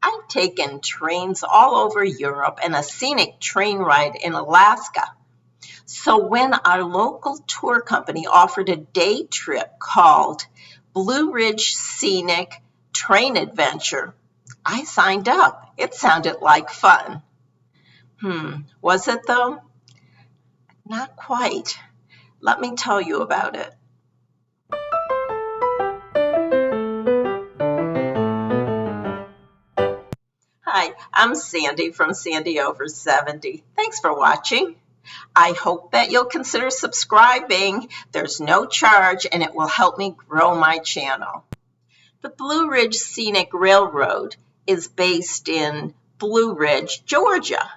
I've taken trains all over Europe and a scenic train ride in Alaska. So when our local tour company offered a day trip called Blue Ridge Scenic Train Adventure, I signed up. It sounded like fun. Was it though? Not quite. Let me tell you about it. Hi, I'm Sandy from Sandy Over 70. Thanks for watching. I hope that you'll consider subscribing. There's no charge and it will help me grow my channel. The Blue Ridge Scenic Railroad is based in Blue Ridge, Georgia.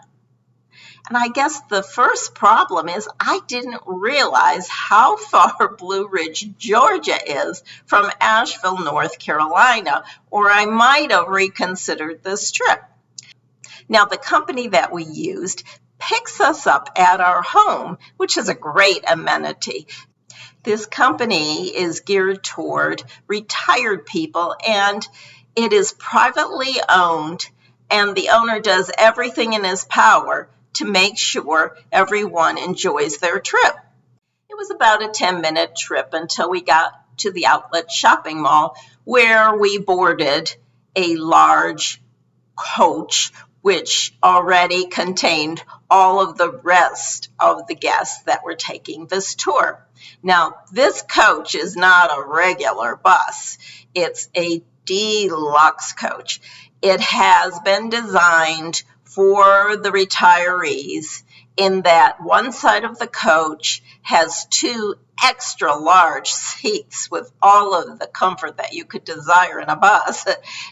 And I guess the first problem is I didn't realize how far Blue Ridge, Georgia is from Asheville, North Carolina, or I might have reconsidered this trip. Now, the company that we used picks us up at our home, which is a great amenity. This company is geared toward retired people, and it is privately owned, and the owner does everything in his power to make sure everyone enjoys their trip. It was about a 10-minute trip until we got to the outlet shopping mall, where we boarded a large coach which already contained all of the rest of the guests that were taking this tour. Now, this coach is not a regular bus. It's a deluxe coach. It has been designed for the retirees in that one side of the coach has two extra large seats with all of the comfort that you could desire in a bus,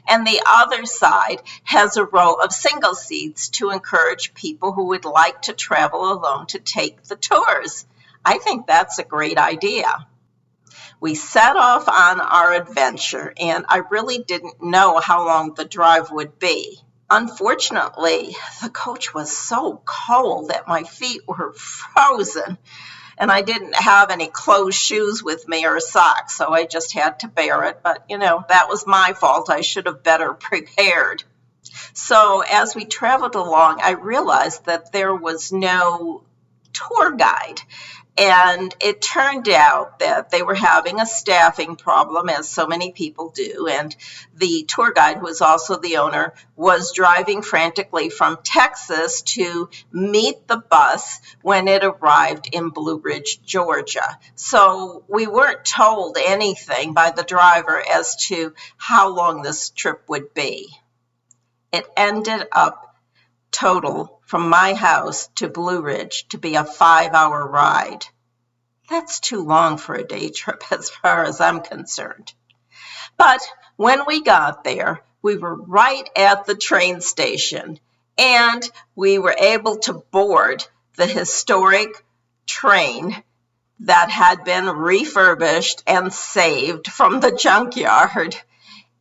and the other side has a row of single seats to encourage people who would like to travel alone to take the tours. I think that's a great idea. We set off on our adventure, and I really didn't know how long the drive would be. Unfortunately, the coach was so cold that my feet were frozen, and I didn't have any closed shoes with me or socks, so I just had to bear it. But, that was my fault. I should have better prepared. So as we traveled along, I realized that there was no tour guide. And it turned out that they were having a staffing problem, as so many people do. And the tour guide, who was also the owner, was driving frantically from Texas to meet the bus when it arrived in Blue Ridge, Georgia. So we weren't told anything by the driver as to how long this trip would be. It ended up total from my house to Blue Ridge to be a 5-hour ride. That's too long for a day trip as far as I'm concerned. But when we got there, we were right at the train station, and we were able to board the historic train that had been refurbished and saved from the junkyard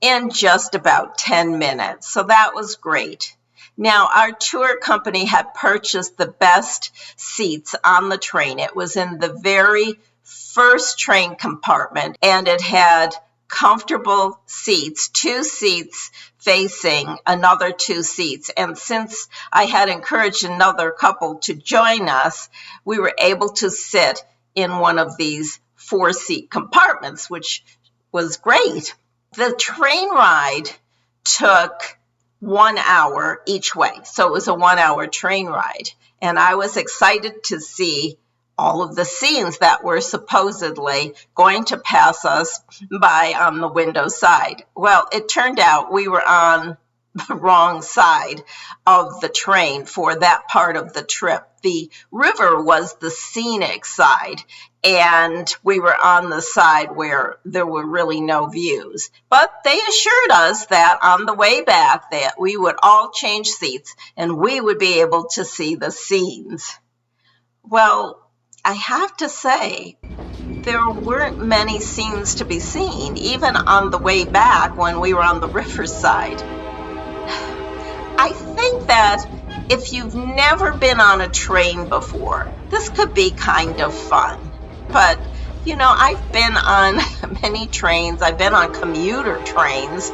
in just about 10 minutes. So that was great. Now, our tour company had purchased the best seats on the train. It was in the very first train compartment, and it had comfortable seats, 2 seats facing another 2 seats. And since I had encouraged another couple to join us, we were able to sit in one of these 4-seat compartments, which was great. The train ride took 1 hour each way. So it was a 1-hour train ride. And I was excited to see all of the scenes that were supposedly going to pass us by on the window side. Well, it turned out we were on the wrong side of the train for that part of the trip. The river was the scenic side, and we were on the side where there were really no views. But they assured us that on the way back that we would all change seats and we would be able to see the scenes. Well, I have to say, there weren't many scenes to be seen, even on the way back when we were on the riverside. I think that if you've never been on a train before, this could be kind of fun. But, I've been on many trains. I've been on commuter trains.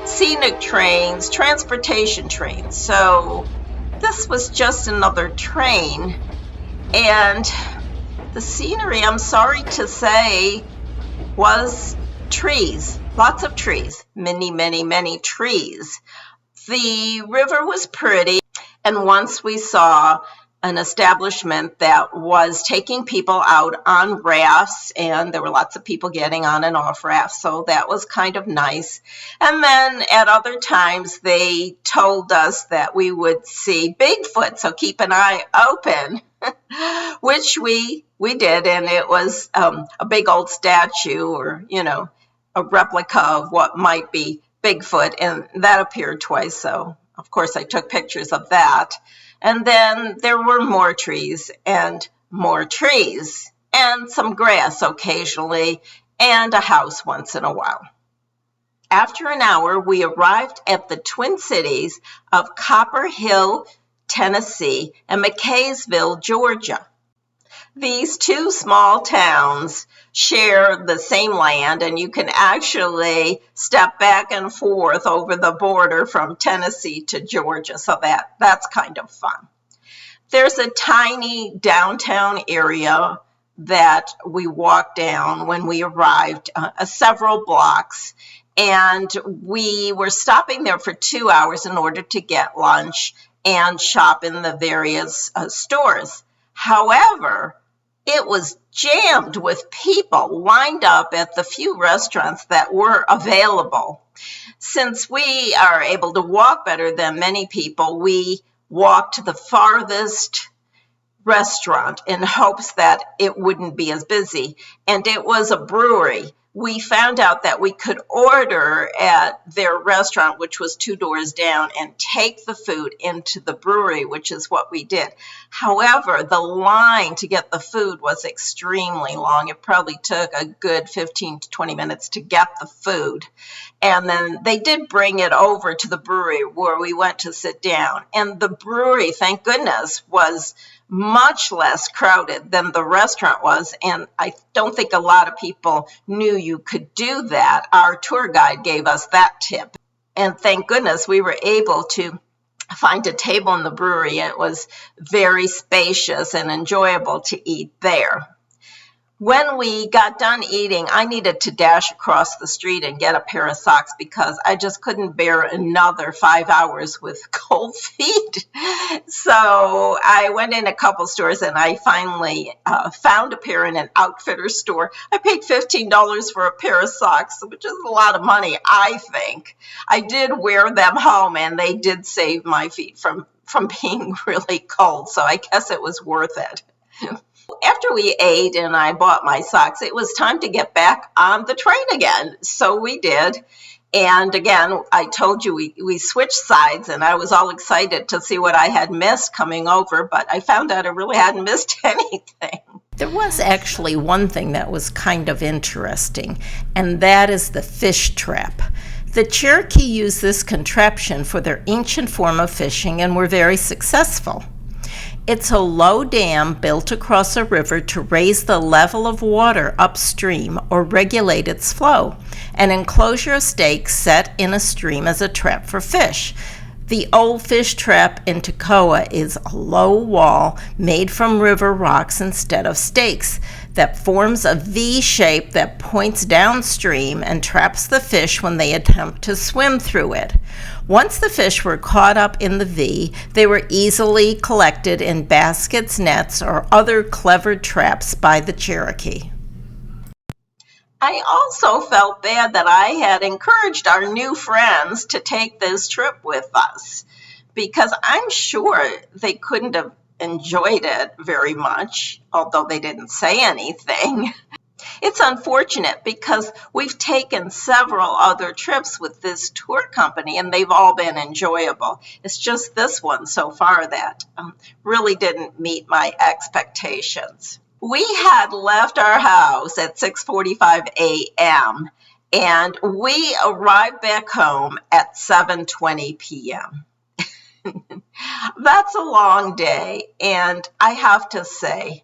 scenic trains, transportation trains. So this was just another train, and the scenery, I'm sorry to say, was trees, lots of trees, many trees. The river was pretty, and once we saw an establishment that was taking people out on rafts, and there were lots of people getting on and off rafts, so that was kind of nice. And then at other times they told us that we would see Bigfoot, so keep an eye open, which we did, and it was a big old statue, or a replica of what might be Bigfoot, and that appeared twice, so of course I took pictures of that. And then there were more trees and some grass occasionally, and a house once in a while. After an hour, we arrived at the Twin Cities of Copper Hill, Tennessee, and McKaysville, Georgia. These two small towns share the same land, and you can actually step back and forth over the border from Tennessee to Georgia, so that's kind of fun. There's a tiny downtown area that we walked down when we arrived, several blocks, and we were stopping there for 2 hours in order to get lunch and shop in the various stores. However, it was jammed with people lined up at the few restaurants that were available. Since we are able to walk better than many people, we walked to the farthest restaurant in hopes that it wouldn't be as busy, and it was a brewery. We found out that we could order at their restaurant, which was 2 doors down, and take the food into the brewery, which is what we did. However, the line to get the food was extremely long. It probably took a good 15 to 20 minutes to get the food. And then they did bring it over to the brewery where we went to sit down. And the brewery, thank goodness, was much less crowded than the restaurant was, and I don't think a lot of people knew you could do that. Our tour guide gave us that tip, and thank goodness we were able to find a table in the brewery. It was very spacious and enjoyable to eat there. When we got done eating, I needed to dash across the street and get a pair of socks because I just couldn't bear another 5 hours with cold feet. So I went in a couple stores, and I finally found a pair in an outfitter store. I paid $15 for a pair of socks, which is a lot of money, I think. I did wear them home, and they did save my feet from being really cold, so I guess it was worth it. After we ate and I bought my socks, it was time to get back on the train again. So we did. And again, I told you we switched sides, and I was all excited to see what I had missed coming over, but I found out I really hadn't missed anything. There was actually one thing that was kind of interesting, and that is the fish trap. The Cherokee used this contraption for their ancient form of fishing and were very successful. It's a low dam built across a river to raise the level of water upstream or regulate its flow. An enclosure of stakes set in a stream as a trap for fish. The old fish trap in Toccoa is a low wall made from river rocks instead of stakes that forms a V shape that points downstream and traps the fish when they attempt to swim through it. Once the fish were caught up in the V, they were easily collected in baskets, nets, or other clever traps by the Cherokee. I also felt bad that I had encouraged our new friends to take this trip with us, because I'm sure they couldn't have enjoyed it very much, although they didn't say anything. It's unfortunate because we've taken several other trips with this tour company, and they've all been enjoyable. It's just this one so far that really didn't meet my expectations. We had left our house at 6:45 a.m. and we arrived back home at 7:20 p.m. That's a long day, and I have to say,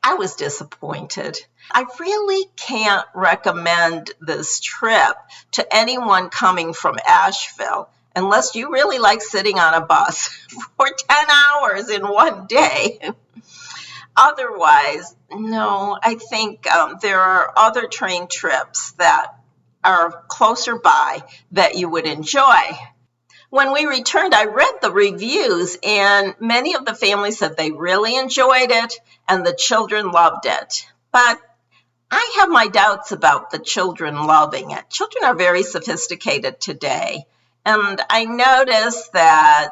I was disappointed. I really can't recommend this trip to anyone coming from Asheville unless you really like sitting on a bus for 10 hours in one day. Otherwise, no, I think there are other train trips that are closer by that you would enjoy. When we returned, I read the reviews, and many of the families said they really enjoyed it and the children loved it. But I have my doubts about the children loving it. Children are very sophisticated today, and I noticed that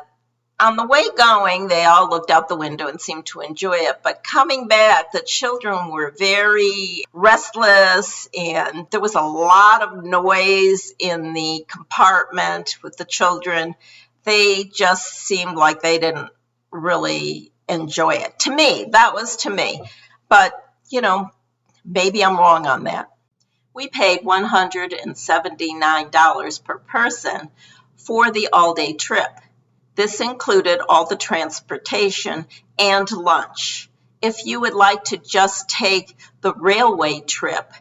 on the way going, they all looked out the window and seemed to enjoy it. But coming back, the children were very restless, and there was a lot of noise in the compartment with the children. They just seemed like they didn't really enjoy it. To me, that was to me. But, maybe I'm wrong on that. We paid $179 per person for the all-day trip. This included all the transportation and lunch. If you would like to just take the railway trip,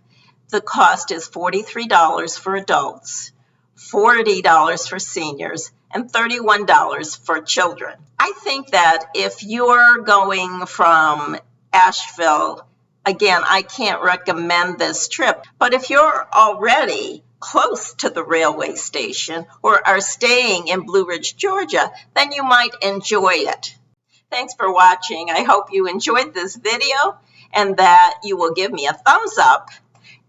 the cost is $43 for adults, $40 for seniors, and $31 for children. I think that if you're going from Asheville, again, I can't recommend this trip, but if you're already close to the railway station or are staying in Blue Ridge, Georgia, then you might enjoy it. Thanks for watching. I hope you enjoyed this video and that you will give me a thumbs up,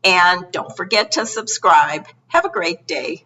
and don't forget to subscribe. Have a great day.